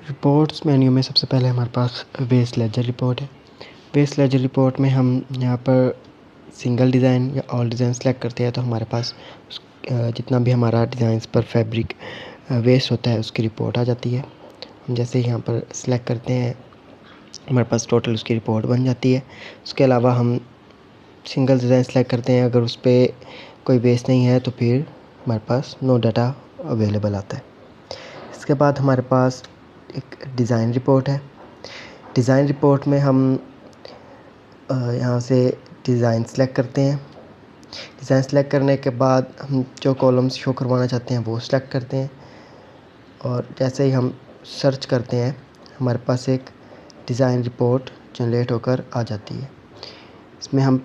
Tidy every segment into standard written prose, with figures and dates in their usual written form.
Reports menu में सबसे पहले हमारे पास वेस्ट लेजर रिपोर्ट है। वेस्ट लेजर रिपोर्ट में हम यहाँ पर सिंगल डिज़ाइन या ऑल डिज़ाइन सेलेक्ट करते हैं तो हमारे पास जितना भी हमारा डिज़ाइंस पर फैब्रिक वेस्ट होता है उसकी रिपोर्ट आ जाती है। हम जैसे ही यहाँ पर सिलेक्ट करते हैं हमारे पास टोटल उसकी रिपोर्ट बन जाती है। उसके अलावा हम सिंगल डिज़ाइन सेलेक्ट करते हैं, अगर उस पर कोई वेस्ट नहीं है तो फिर हमारे पास नो डाटा अवेलेबल आता है। इसके बाद हमारे पास एक डिज़ाइन रिपोर्ट है। डिज़ाइन रिपोर्ट में हम यहाँ से डिज़ाइन सेलेक्ट करते हैं। डिज़ाइन सेलेक्ट करने के बाद हम जो कॉलम्स शो करवाना चाहते हैं वो सेलेक्ट करते हैं और जैसे ही हम सर्च करते हैं हमारे पास एक डिज़ाइन रिपोर्ट जनरेट होकर आ जाती है। इसमें हम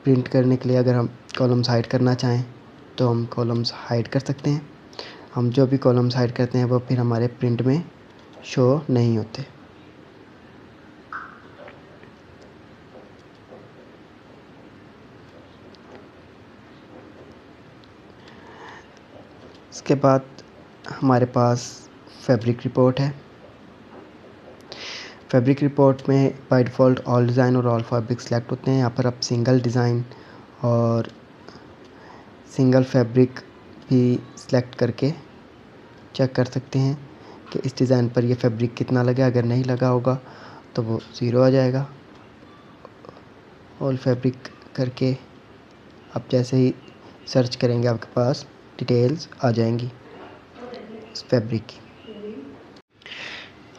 प्रिंट करने के लिए अगर हम कॉलम्स हाइड करना चाहें तो हम कॉलम्स हाइड कर सकते हैं। हम जो भी कॉलम्स हाइड करते हैं वो फिर हमारे प्रिंट में शो नहीं होते। इसके बाद हमारे पास फैब्रिक रिपोर्ट है। फैब्रिक रिपोर्ट में बाय डिफ़ॉल्ट ऑल डिज़ाइन और ऑल फैब्रिक सेलेक्ट होते हैं। यहाँ पर आप सिंगल डिज़ाइन और सिंगल फैब्रिक भी सेलेक्ट करके चेक कर सकते हैं कि इस डिज़ाइन पर ये फैब्रिक कितना लगा। अगर नहीं लगा होगा तो वो 0 आ जाएगा। ऑल फैब्रिक करके आप जैसे ही सर्च करेंगे आपके पास डिटेल्स आ जाएंगी इस फैब्रिक की।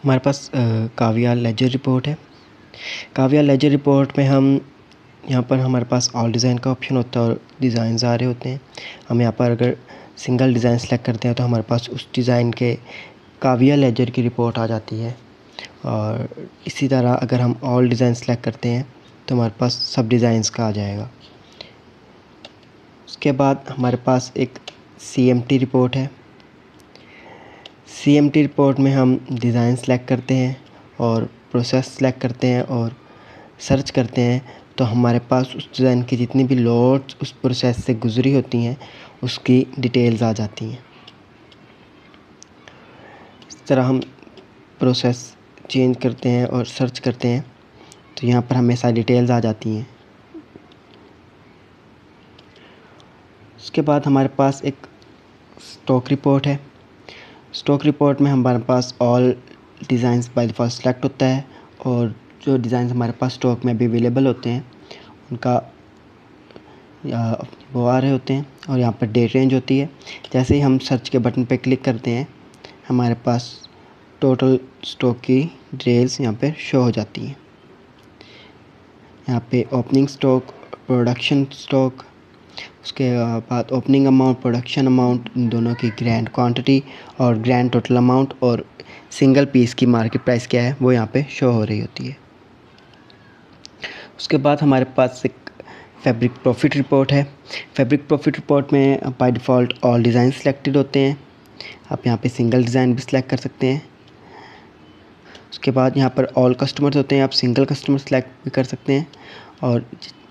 हमारे पास काविया लेजर रिपोर्ट है। काविया लेजर रिपोर्ट में हम यहाँ पर हमारे पास ऑल डिज़ाइन का ऑप्शन होता है और डिज़ाइन आ रहे होते हैं। हम यहाँ पर अगर सिंगल डिज़ाइन सेलेक्ट करते हैं तो हमारे पास उस डिज़ाइन के काविया लेजर की रिपोर्ट आ जाती है और इसी तरह अगर हम ऑल डिज़ाइन सेलेक्ट करते हैं तो हमारे पास सब डिज़ाइंस का आ जाएगा। उसके बाद हमारे पास एक CMT रिपोर्ट है। CMT रिपोर्ट में हम डिज़ाइन सेलेक्ट करते हैं और प्रोसेस सेलेक्ट करते हैं और सर्च करते हैं तो हमारे पास उस डिज़ाइन की जितनी भी लॉट्स उस प्रोसेस से गुजरी होती हैं उसकी डिटेल्स आ जाती हैं। इस तरह हम प्रोसेस चेंज करते हैं और सर्च करते हैं तो यहाँ पर हमें सारी डिटेल्स आ जाती हैं। उसके बाद हमारे पास एक स्टॉक रिपोर्ट है। स्टॉक रिपोर्ट में हमारे पास all designs by default select होता है और जो डिज़ाइंस हमारे पास स्टॉक में अभी अवेलेबल होते हैं उनका वो आ रहे होते हैं और यहाँ पर डेट रेंज होती है। जैसे ही हम सर्च के बटन पर क्लिक करते हैं हमारे पास टोटल स्टॉक की डिटेल्स यहाँ पे शो हो जाती हैं। यहाँ पे ओपनिंग स्टॉक, प्रोडक्शन स्टॉक, उसके बाद ओपनिंग अमाउंट, प्रोडक्शन अमाउंट, दोनों की ग्रैंड क्वांटिटी और ग्रैंड टोटल अमाउंट और सिंगल पीस की मार्केट प्राइस क्या है वो यहाँ पे शो हो रही होती है। उसके बाद हमारे पास एक फैब्रिक प्रॉफिट रिपोर्ट है। फैब्रिक प्रॉफिट रिपोर्ट में bye default all design selected होते हैं। आप यहाँ पे सिंगल डिज़ाइन भी सिलेक्ट कर सकते हैं। उसके बाद यहाँ पर ऑल कस्टमर्स होते हैं, आप सिंगल कस्टमर सेलेक्ट भी कर सकते हैं और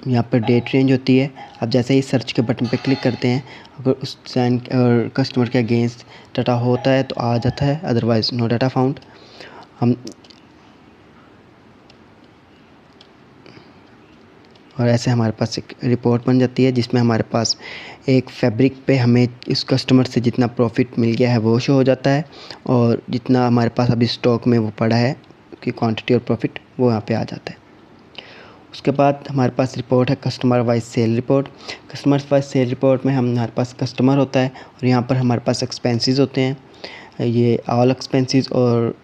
यहाँ पर डेट रेंज होती है। आप जैसे ही सर्च के बटन पर क्लिक करते हैं अगर उस डिज़ाइन और कस्टमर के अगेंस्ट डाटा होता है तो आ जाता है, अदरवाइज़ नो डाटा फाउंड। हम और ऐसे हमारे पास एक रिपोर्ट बन जाती है जिसमें हमारे पास एक फैब्रिक पे हमें इस कस्टमर से जितना प्रॉफिट मिल गया है वो शो हो जाता है और जितना हमारे पास अभी स्टॉक में वो पड़ा है कि क्वांटिटी और प्रॉफिट वो यहाँ पे आ जाता है। उसके बाद हमारे पास रिपोर्ट है customer wise sale report. Customer wise sale report में हमारे पास कस्टमर होता है और यहाँ पर हमारे पास एक्सपेंसेस होते हैं। ये ऑल एक्सपेंसेस और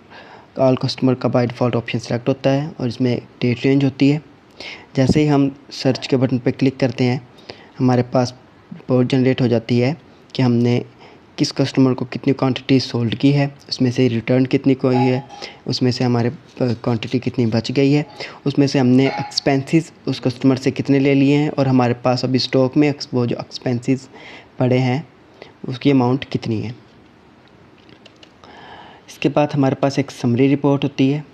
ऑल कस्टमर का बाय डिफ़ॉल्ट ऑप्शन सेलेक्ट होता है और इसमें डेट रेंज होती है। जैसे ही हम सर्च के बटन पर क्लिक करते हैं हमारे पास रिपोर्ट जनरेट हो जाती है कि हमने किस कस्टमर को कितनी क्वांटिटी सोल्ड की है, उसमें से रिटर्न कितनी कोई है, उसमें से हमारे क्वांटिटी कितनी बच गई है, उसमें से हमने एक्सपेंसेस उस कस्टमर से कितने ले लिए हैं और हमारे पास अभी स्टॉक में वो जो एक्सपेंसेस पड़े हैं उसकी अमाउंट कितनी है। इसके बाद हमारे पास एक समरी रिपोर्ट होती है।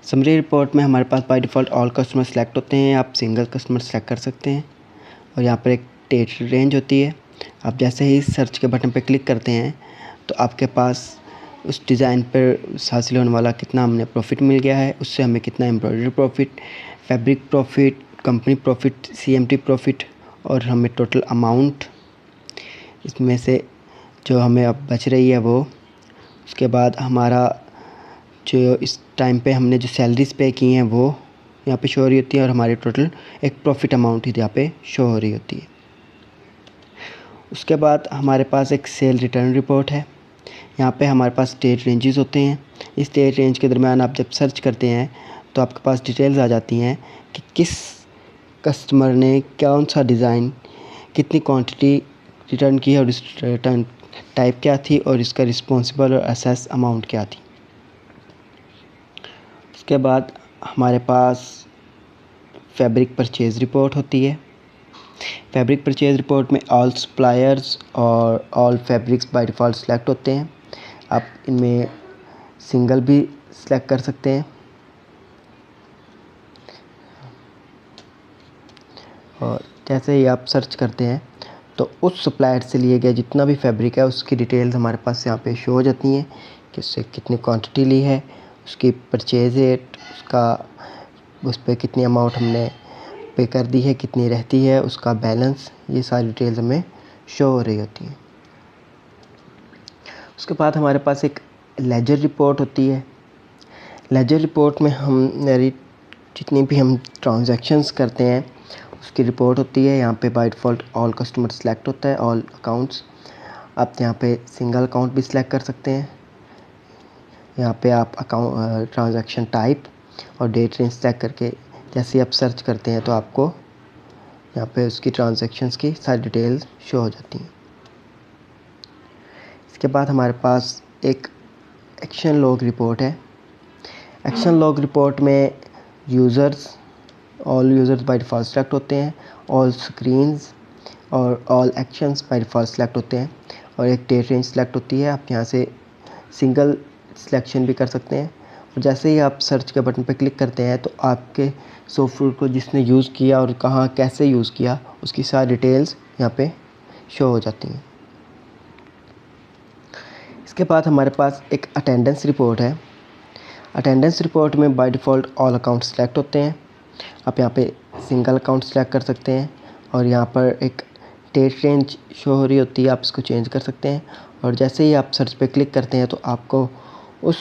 समरी रिपोर्ट में हमारे पास by default all customer select होते हैं, आप सिंगल कस्टमर सेलेक्ट कर सकते हैं और यहाँ पर एक डेट रेंज होती है। आप जैसे ही सर्च के बटन पर क्लिक करते हैं तो आपके पास उस डिज़ाइन पर हासिल होने वाला कितना हमने प्रॉफिट मिल गया है, उससे हमें कितना embroidery profit, fabric profit, company profit, CMT profit और हमें टोटल अमाउंट इसमें से जो हमें अब बच रही है वो। उसके बाद हमारा जो इस टाइम पे हमने जो सैलरीज़ पे की हैं वो यहाँ पे शो हो रही होती है और हमारी टोटल एक प्रॉफिट अमाउंट ही यहाँ पे शो हो रही होती है। उसके बाद हमारे पास एक सेल रिटर्न रिपोर्ट है। यहाँ पे हमारे पास डेट रेंजेस होते हैं। इस डेट रेंज के दरमियान आप जब सर्च करते हैं तो आपके पास डिटेल्स आ जाती हैं कि किस कस्टमर ने कौन सा डिज़ाइन, कितनी क्वांटिटी रिटर्न की है और इस रिटर्न टाइप क्या थी और इसका रिस्पॉन्सिबल और असेस अमाउंट क्या थी। उसके बाद हमारे पास फैब्रिक परचेज़ रिपोर्ट होती है। फैब्रिक परचेज़ रिपोर्ट में ऑल सप्लायर्स और all fabrics bye default select होते हैं। आप इनमें सिंगल भी सेलेक्ट कर सकते हैं और जैसे ही आप सर्च करते हैं तो उस सप्लायर से लिए गए जितना भी फैब्रिक है उसकी डिटेल्स हमारे पास यहाँ पे शो हो जाती हैं कि उससे कितनी क्वांटिटी ली है, उसकी परचेज रेट, उस पर कितनी अमाउंट हमने पे कर दी है, कितनी रहती है, उसका बैलेंस, ये सारी डिटेल्स हमें शो हो रही होती हैं। उसके बाद हमारे पास एक लेजर रिपोर्ट होती है। लेजर रिपोर्ट में हमारी जितनी भी हम ट्रांजैक्शंस करते हैं उसकी रिपोर्ट होती है। यहाँ पे bye default all customer select होता है, ऑल अकाउंट्स। आप यहाँ पे सिंगल अकाउंट भी सिलेक्ट कर सकते हैं। यहाँ पे आप अकाउंट ट्रांजैक्शन टाइप और डेट रेंज सेलेक्ट करके जैसे ही आप सर्च करते हैं तो आपको यहाँ पे उसकी ट्रांजैक्शंस की सारी डिटेल्स शो हो जाती हैं। इसके बाद हमारे पास एक एक्शन लॉग रिपोर्ट है। एक्शन लॉग रिपोर्ट में all users bye default select होते हैं, ऑल स्क्रीन्स और all actions bye default select होते हैं और एक डेट रेंज सेलेक्ट होती है। आप यहाँ से सिंगल सिलेक्शन भी कर सकते हैं और जैसे ही आप सर्च के बटन पर क्लिक करते हैं तो आपके सॉफ्टवेयर को जिसने यूज़ किया और कहाँ कैसे यूज़ किया उसकी सारी डिटेल्स यहाँ पे शो हो जाती हैं। इसके बाद हमारे पास एक अटेंडेंस रिपोर्ट है। अटेंडेंस रिपोर्ट में bye default all account select होते हैं। आप यहाँ पे सिंगल अकाउंट सेलेक्ट कर सकते हैं और यहाँ पर एक डेट रेंज शो हो रही होती है, आप इसको चेंज कर सकते हैं और जैसे ही आप सर्च पे क्लिक करते हैं तो आपको उस